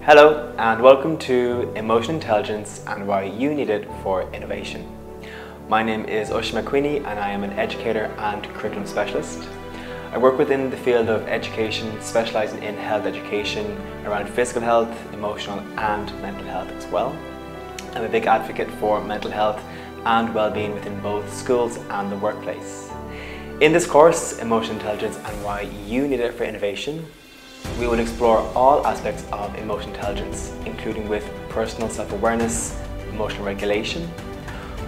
Hello and welcome to Emotional Intelligence and Why You Need It for Innovation. My name is Oisin McWeeny and I am an educator and curriculum specialist. I work within the field of education, specialising in health education around physical health, emotional and mental health as well. I'm a big advocate for mental health and well-being within both schools and the workplace. In this course, Emotional Intelligence and Why You Need It for Innovation, we will explore all aspects of emotional intelligence, including with personal self-awareness, emotional regulation.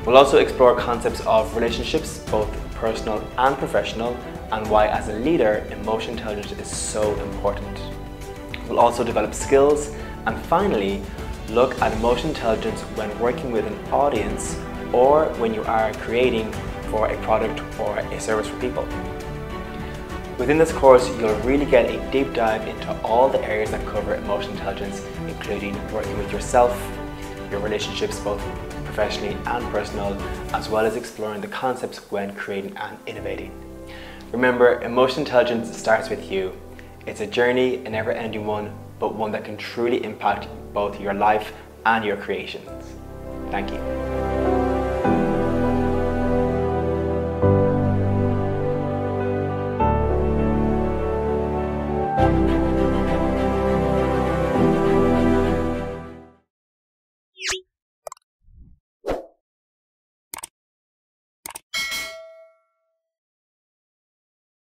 We'll also explore concepts of relationships, both personal and professional, and why as a leader, emotional intelligence is so important. We'll also develop skills, and finally, look at emotional intelligence when working with an audience or when you are creating for a product or a service for people. Within this course, you'll really get a deep dive into all the areas that cover emotional intelligence, including working with yourself, your relationships both professionally and personal, as well as exploring the concepts when creating and innovating. Remember, emotional intelligence starts with you. It's a journey, a never-ending one, but one that can truly impact both your life and your creations. Thank you.